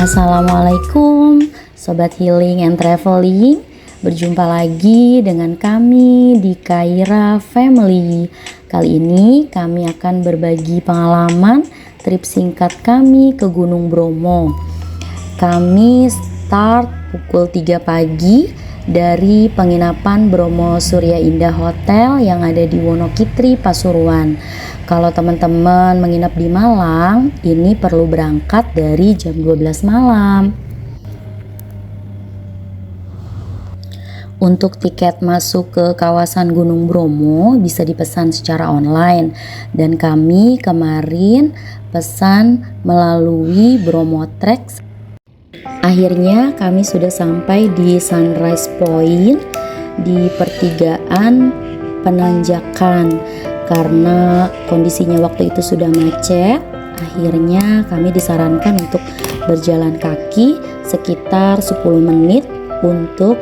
Assalamualaikum Sobat Healing and Traveling. Berjumpa lagi dengan kami di Kaira Family. Kali ini kami akan berbagi pengalaman trip singkat kami ke Gunung Bromo. Kami start pukul 3 pagi dari penginapan Bromo Surya Indah Hotel yang ada di Wonokitri, Pasuruan. Kalau teman-teman menginap di Malang, ini perlu berangkat dari jam 12 malam. Untuk tiket masuk ke kawasan Gunung Bromo bisa dipesan secara online, dan kami kemarin pesan melalui Bromo Trek. Akhirnya kami sudah sampai di Sunrise Point di pertigaan penanjakan. Karena kondisinya waktu itu sudah macet, akhirnya kami disarankan untuk berjalan kaki sekitar 10 menit untuk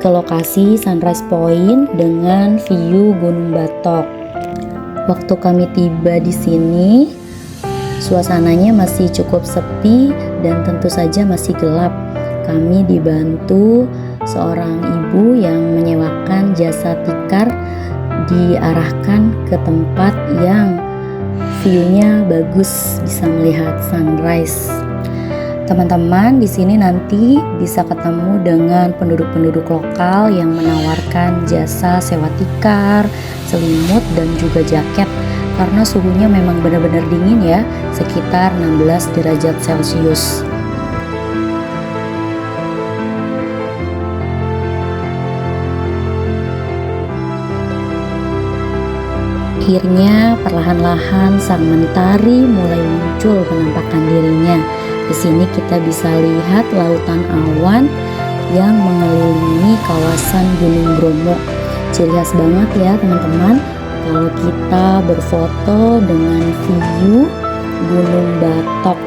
ke lokasi Sunrise Point dengan view Gunung Batok. Waktu kami tiba di sini, suasananya masih cukup sepi dan tentu saja masih gelap. Kami dibantu seorang ibu yang menyewakan jasa tikar, diarahkan ke tempat yang view-nya bagus, bisa melihat sunrise. Teman-teman di sini nanti bisa ketemu dengan penduduk-penduduk lokal yang menawarkan jasa sewa tikar, selimut dan juga jaket, karena suhunya memang benar-benar dingin ya, sekitar 16 derajat Celcius. Akhirnya perlahan-lahan sang mentari mulai muncul penampakan dirinya. Di sini kita bisa lihat lautan awan yang mengelilingi kawasan Gunung Bromo. Ciri khas banget ya teman-teman kalau kita berfoto dengan view Gunung Batok.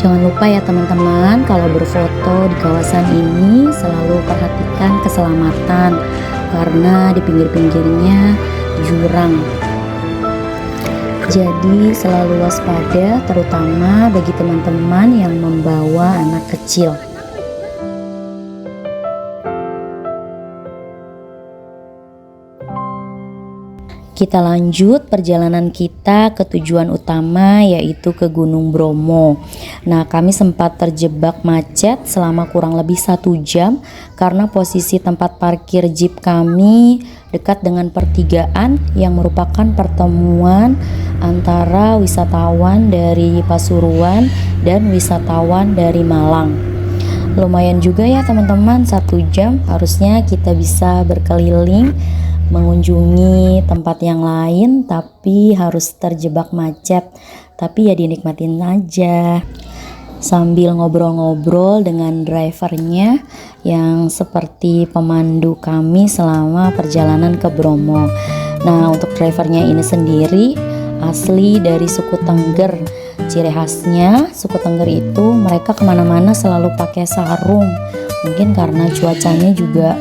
Jangan lupa ya teman-teman, kalau berfoto di kawasan ini selalu perhatikan keselamatan, karena di pinggir-pinggirnya jurang. Jadi selalu waspada, terutama bagi teman-teman yang membawa anak kecil. Kita lanjut perjalanan kita ke tujuan utama, yaitu ke Gunung Bromo. Nah, kami sempat terjebak macet selama kurang lebih 1 jam karena posisi tempat parkir jeep kami dekat dengan pertigaan yang merupakan pertemuan antara wisatawan dari Pasuruan dan wisatawan dari Malang. Lumayan juga ya teman-teman, 1 jam harusnya kita bisa berkeliling mengunjungi tempat yang lain, tapi harus terjebak macet. Tapi ya dinikmatin aja sambil ngobrol-ngobrol dengan drivernya yang seperti pemandu kami selama perjalanan ke Bromo. Nah, untuk drivernya ini sendiri asli dari suku Tengger. Ciri khasnya suku Tengger itu mereka kemana-mana selalu pakai sarung. Mungkin karena cuacanya juga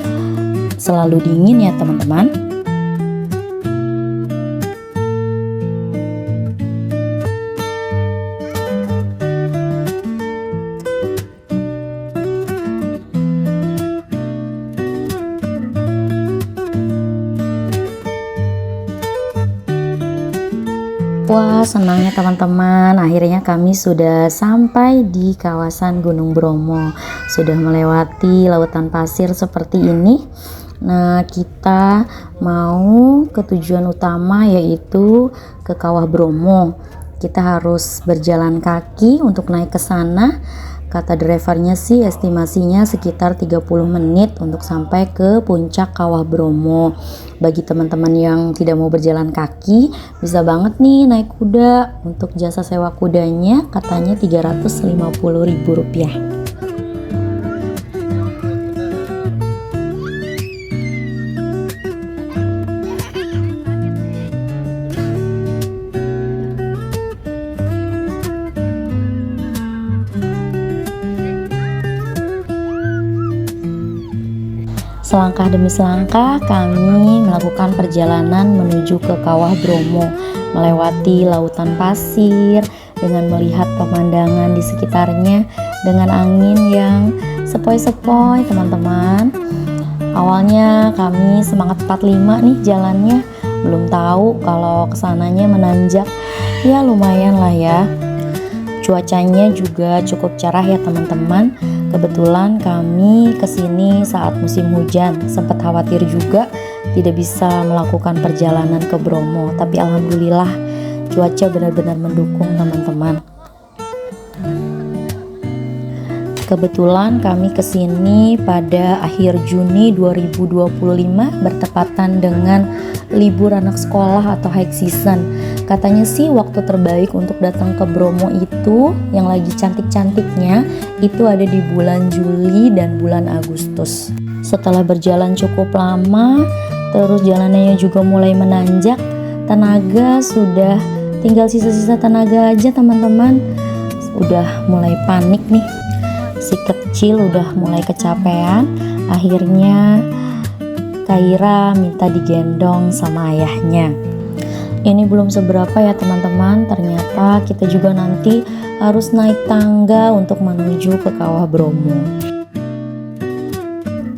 selalu dingin ya teman-teman. Wah, senangnya teman-teman, akhirnya kami sudah sampai di kawasan Gunung Bromo. Sudah melewati lautan pasir seperti ini. Nah, kita mau ke tujuan utama, yaitu ke Kawah Bromo. Kita harus berjalan kaki untuk naik ke sana. Kata drivernya sih estimasinya sekitar 30 menit untuk sampai ke puncak Kawah Bromo. Bagi teman-teman yang tidak mau berjalan kaki, bisa banget nih naik kuda. Untuk jasa sewa kudanya katanya Rp350.000. Selangkah demi selangkah kami melakukan perjalanan menuju ke Kawah Bromo, melewati lautan pasir dengan melihat pemandangan di sekitarnya dengan angin yang sepoi-sepoi teman-teman. Awalnya kami semangat 45 nih jalannya, belum tahu kalau kesananya menanjak. Ya lumayan lah ya. Cuacanya juga cukup cerah ya teman-teman. Kebetulan kami kesini saat musim hujan, sempat khawatir juga tidak bisa melakukan perjalanan ke Bromo, tapi alhamdulillah cuaca benar-benar mendukung teman-teman. Kebetulan kami kesini pada akhir Juni 2025 bertepatan dengan libur anak sekolah atau high season. Katanya sih waktu terbaik untuk datang ke Bromo itu yang lagi cantik-cantiknya itu ada di bulan Juli dan bulan Agustus. Setelah berjalan cukup lama, terus jalanannya juga mulai menanjak, tenaga sudah tinggal sisa-sisa tenaga aja teman-teman. Udah mulai panik nih. Si kecil udah mulai kecapean. Akhirnya Kaira minta digendong sama ayahnya. Ini belum seberapa ya teman-teman. Ternyata kita juga nanti harus naik tangga untuk menuju ke Kawah Bromo.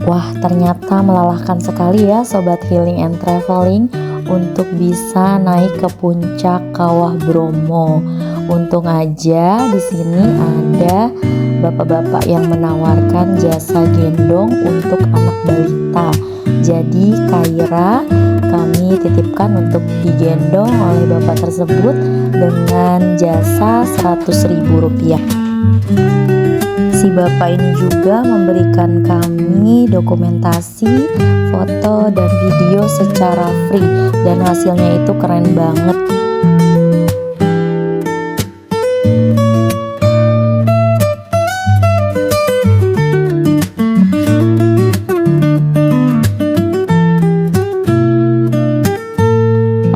Wah, ternyata melelahkan sekali ya Sobat Healing and Traveling untuk bisa naik ke puncak Kawah Bromo. Untung aja di sini ada bapak-bapak yang menawarkan jasa gendong untuk anak balita. Jadi Kaira kami titipkan untuk digendong oleh bapak tersebut dengan jasa Rp100.000. Si bapak ini juga memberikan kami dokumentasi, foto dan video secara free dan hasilnya itu keren banget.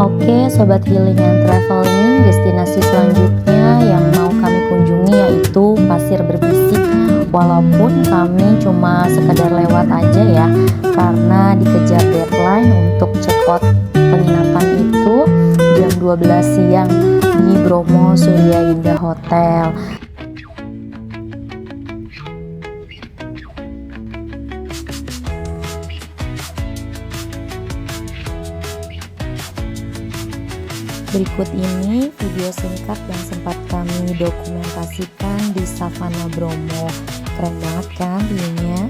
Oke Sobat Healing and Traveling, destinasi selanjutnya yang mau kami kunjungi yaitu Pasir Berbisik. Walaupun kami cuma sekedar lewat aja ya, karena dikejar deadline untuk check out penginapan itu jam 12 siang di Bromo Surya Indah Hotel. Berikut ini video singkat yang sempat kami dokumentasikan di Savana Bromo. Keren banget kan view-nya?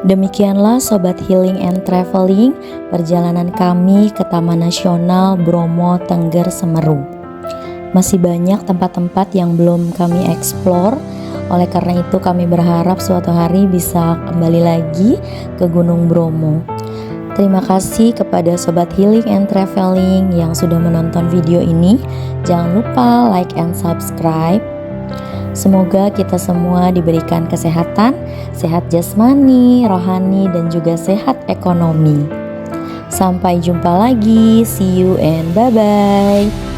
Demikianlah Sobat Healing and Traveling, perjalanan kami ke Taman Nasional Bromo Tengger Semeru. Masih banyak tempat-tempat yang belum kami eksplor, oleh karena itu kami berharap suatu hari bisa kembali lagi ke Gunung Bromo. Terima kasih kepada Sobat Healing and Traveling yang sudah menonton video ini. Jangan lupa like and subscribe. Semoga kita semua diberikan kesehatan, sehat jasmani, rohani, dan juga sehat ekonomi. Sampai jumpa lagi. See you and bye-bye.